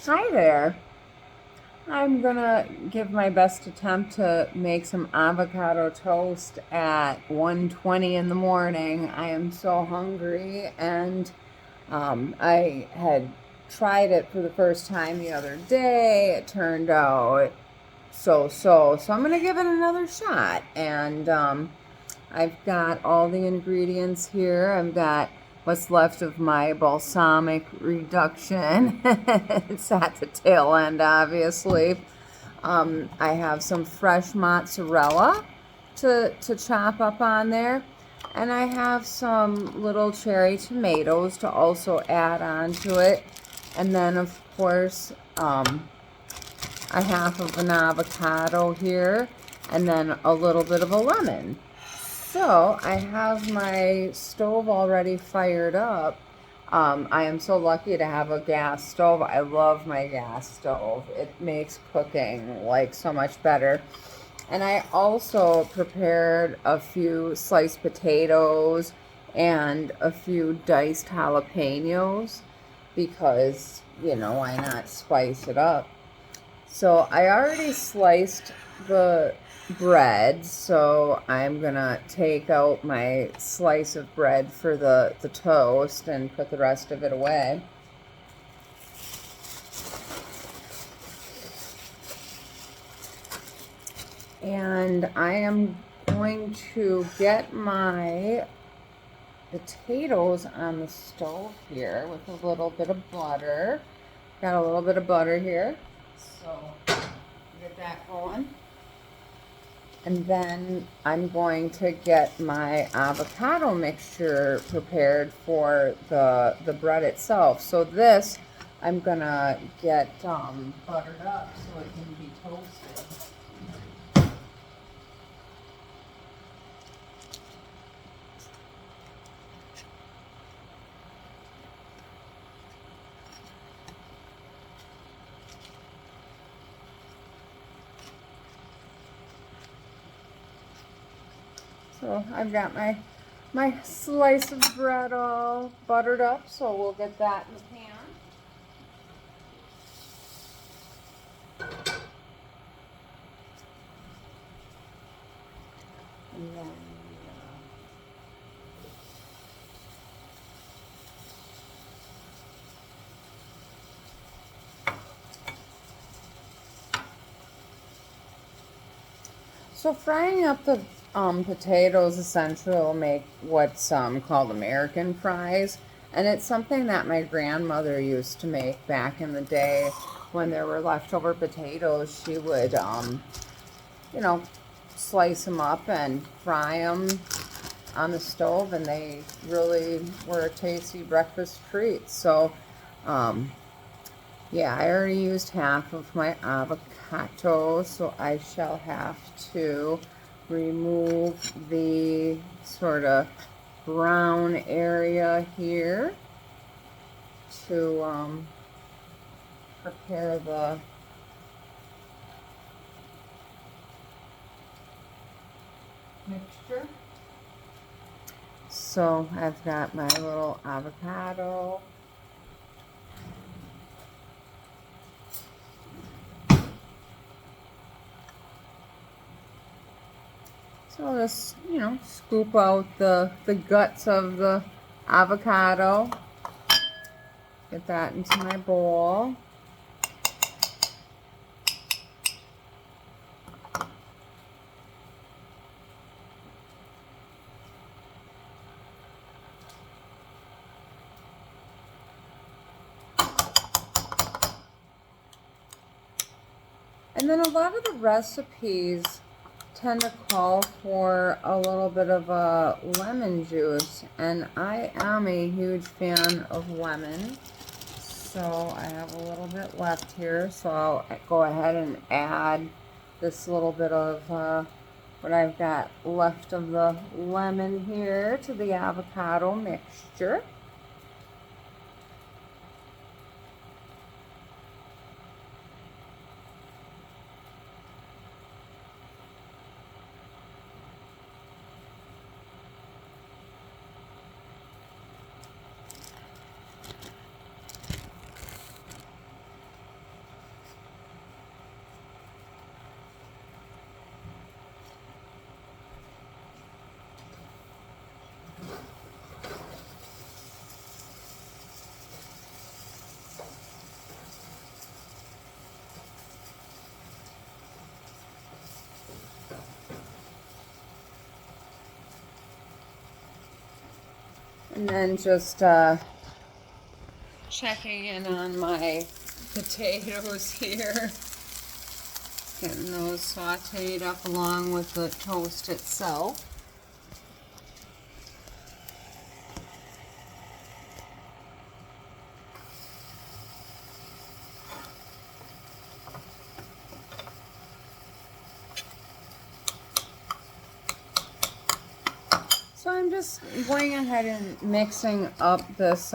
Hi there. I'm gonna give my best attempt to make some avocado toast at 1:20 in the morning. I am so hungry and I had tried it for the first time the other day. It turned out so I'm gonna give it another shot. And I've got all the ingredients here. I've got what's left of my balsamic reduction. It's at the tail end, obviously. I have some fresh mozzarella to chop up on there. And I have some little cherry tomatoes to also add on to it. And then, of course, a half of an avocado here. And then a little bit of a lemon. So I have my stove already fired up. I am so lucky to have a gas stove. I love my gas stove. It makes cooking like so much better. And I also prepared a few sliced potatoes and a few diced jalapenos because, why not spice it up? So I already sliced the bread, so I'm gonna take out my slice of bread for the toast and put the rest of it away. And I am going to get my potatoes on the stove here with a little bit of butter. Got a little bit of butter here, so get that going. And then I'm going to get my avocado mixture prepared for the bread itself. So this I'm gonna get buttered up so it can be toasted. So I've got my slice of bread all buttered up, so we'll get that in the pan. And then so frying up the potatoes essentially will make what's called American fries. And it's something that my grandmother used to make back in the day when there were leftover potatoes. She would, you know, slice them up and fry them on the stove, and they really were a tasty breakfast treat. So, um, yeah, I already used half of my avocado, so I shall have to remove the sort of brown area here to prepare the mixture. So I've got my little avocado. So I'll just, scoop out the guts of the avocado. Get that into my bowl. And then a lot of the recipes tend to call for a little bit of a lemon juice, and I am a huge fan of lemon. So I have a little bit left here, so I'll go ahead and add this little bit of what I've got left of the lemon here to the avocado mixture. And then just checking in on my potatoes here. Getting those sauteed up along with the toast itself. So I'm just going ahead and mixing up this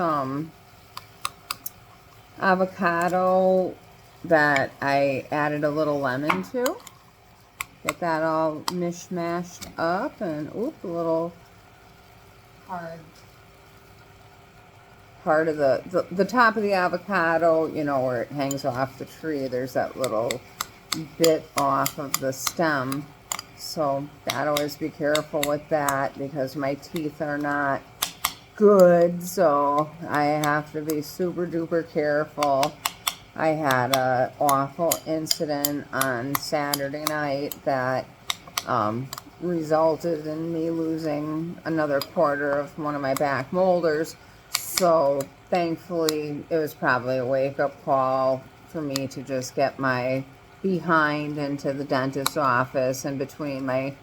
avocado that I added a little lemon to. Get that all mishmashed up, and oop, a little hard part of the top of the avocado, you know, where it hangs off the tree, there's that little bit off of the stem. So gotta always be careful with that because my teeth are not good, so I have to be super duper careful. I had a awful incident on Saturday night that resulted in me losing another quarter of one of my back molars. So thankfully it was probably a wake-up call for me to just get my behind into the dentist's office, and between my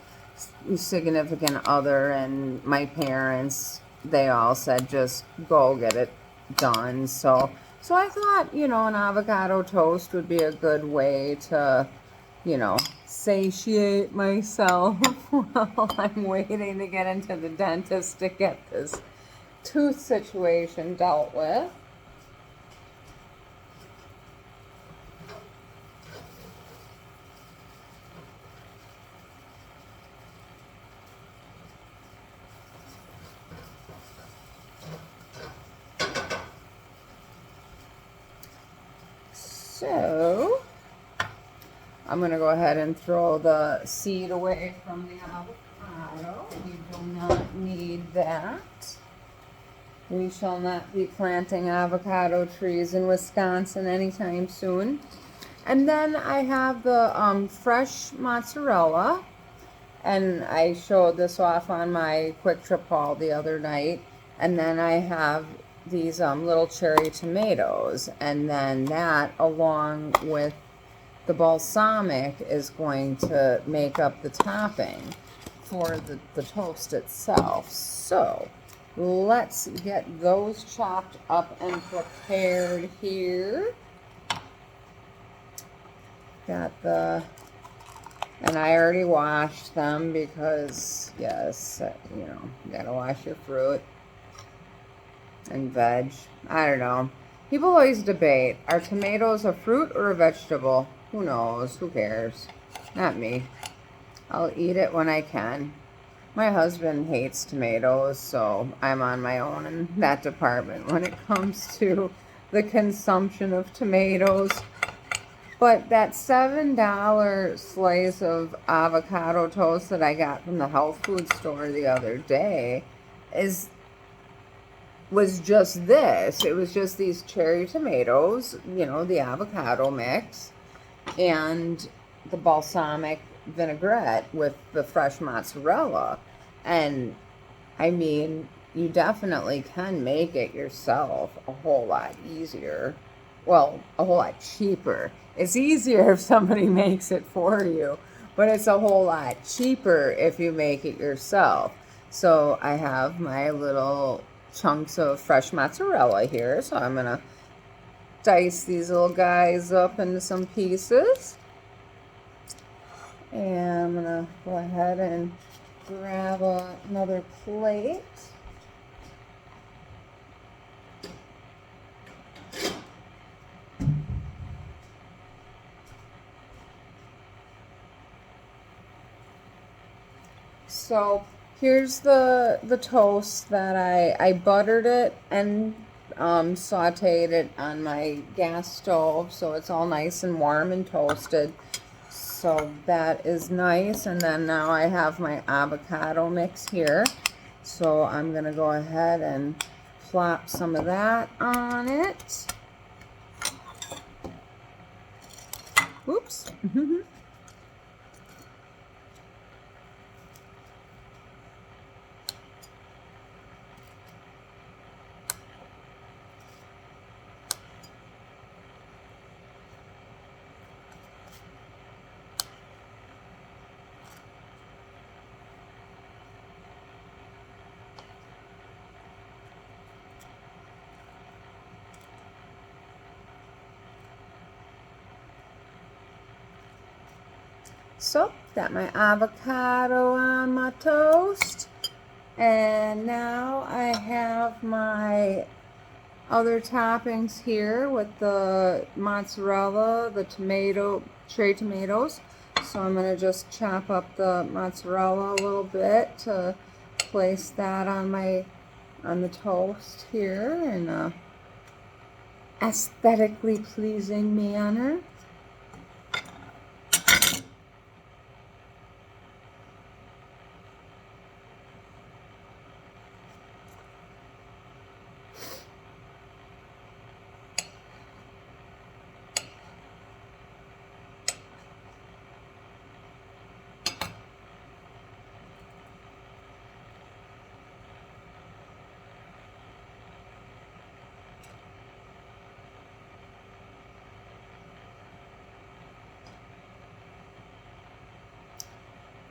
significant other and my parents, they all said just go get it done. So I thought, you know, an avocado toast would be a good way to, you know, satiate myself while I'm waiting to get into the dentist to get this tooth situation dealt with. So I'm going to go ahead and throw the seed away from the avocado. We do not need that. We shall not be planting avocado trees in Wisconsin anytime soon. And then I have the fresh mozzarella, and I showed this off on my quick trip haul the other night. And then I have these little cherry tomatoes, and then that along with the balsamic is going to make up the topping for the toast itself. So let's get those chopped up and prepared here. Got the, and I already washed them because, yes, you know, you gotta wash your fruit and veg. I don't know. People always debate, are tomatoes a fruit or a vegetable? Who knows? Who cares? Not me. I'll eat it when I can. My husband hates tomatoes, so I'm on my own in that department when it comes to the consumption of tomatoes. But that $7 slice of avocado toast that I got from the health food store the other day was just this. It was just these cherry tomatoes, you know, the avocado mix, and the balsamic vinaigrette with the fresh mozzarella. And I mean, you definitely can make it yourself a whole lot easier. Well, a whole lot cheaper. It's easier if somebody makes it for you, but it's a whole lot cheaper if you make it yourself. So I have my little chunks of fresh mozzarella here, so I'm gonna dice these little guys up into some pieces, and I'm gonna go ahead and grab another plate. So here's the toast that I buttered it and sauteed it on my gas stove, so it's all nice and warm and toasted. So that is nice. And then now I have my avocado mix here, so I'm gonna go ahead and plop some of that on it. Oops. So, got my avocado on my toast. And now I have my other toppings here with the mozzarella, the cherry tomatoes. So I'm going to just chop up the mozzarella a little bit to place that on the toast here in a aesthetically pleasing manner.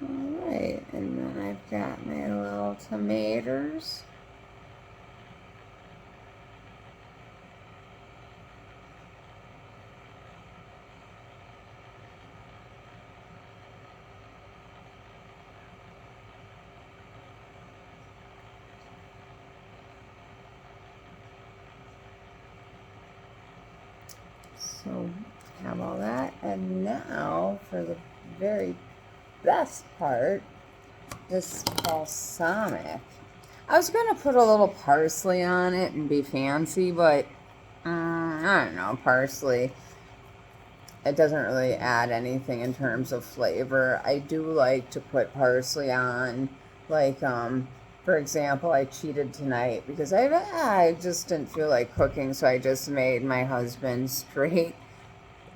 Alright, and then I've got my little tomatoes. So, have all that, and now for the very best part, this balsamic. I was gonna put a little parsley on it and be fancy, but I don't know, parsley, it doesn't really add anything in terms of flavor. I do like to put parsley on, like, for example, I cheated tonight because I just didn't feel like cooking, so I just made my husband straight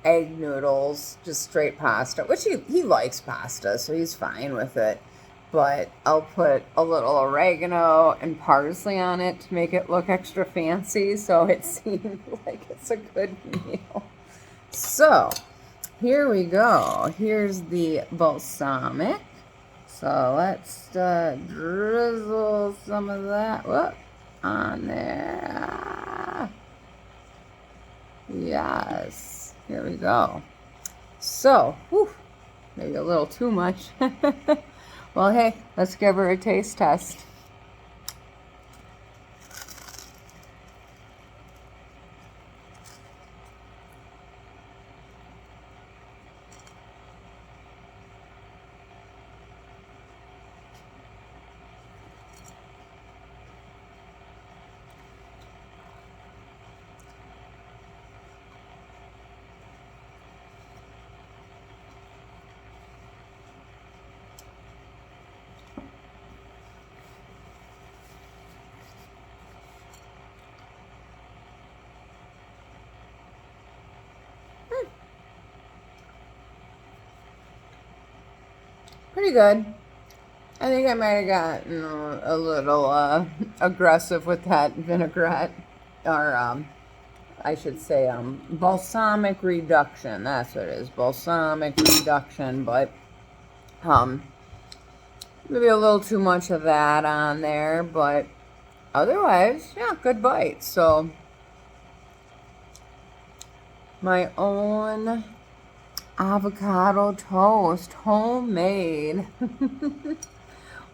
egg noodles, just straight pasta, which he likes pasta, so he's fine with it. But I'll put a little oregano and parsley on it to make it look extra fancy, so it seems like it's a good meal. So, here we go. Here's the balsamic. So let's drizzle some of that on there. Yes, here we go. So, maybe a little too much. Well, hey, let's give her a taste test. Pretty good. I think I might have gotten a little aggressive with that vinaigrette, or I should say balsamic reduction. That's what it is, balsamic reduction. But maybe a little too much of that on there. But otherwise, yeah, good bite. So my own avocado toast, homemade.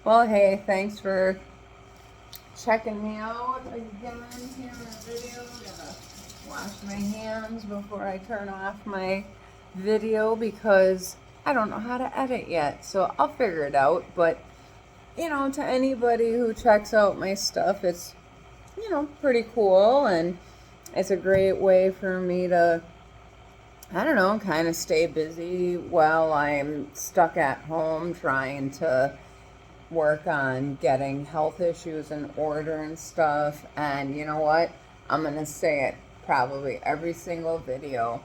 Well, hey, thanks for checking me out again here in the video. I'm gonna wash my hands before I turn off my video because I don't know how to edit yet, so I'll figure it out. But you know, to anybody who checks out my stuff, it's, you know, pretty cool, and it's a great way for me to, I don't know, kind of stay busy while I'm stuck at home trying to work on getting health issues in order and stuff. And you know what? I'm going to say it probably every single video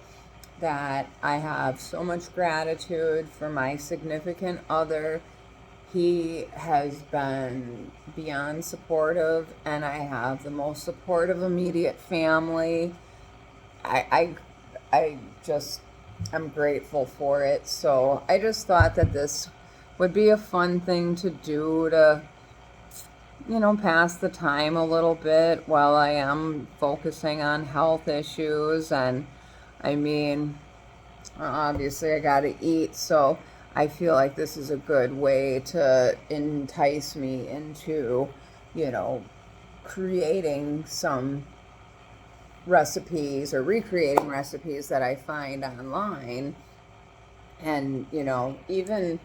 that I have so much gratitude for my significant other. He has been beyond supportive, and I have the most supportive immediate family. I'm grateful for it. So I just thought that this would be a fun thing to do to, you know, pass the time a little bit while I am focusing on health issues. And I mean, obviously I gotta eat, so I feel like this is a good way to entice me into, you know, creating some recipes or recreating recipes that I find online. And, you know, even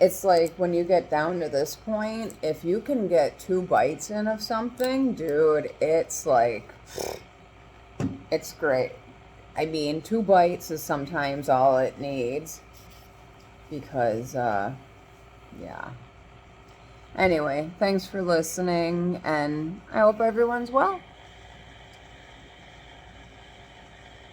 it's like when you get down to this point, if you can get 2 bites in of something, dude, it's like, it's great. I mean, 2 bites is sometimes all it needs because, yeah. Anyway, thanks for listening, and I hope everyone's well.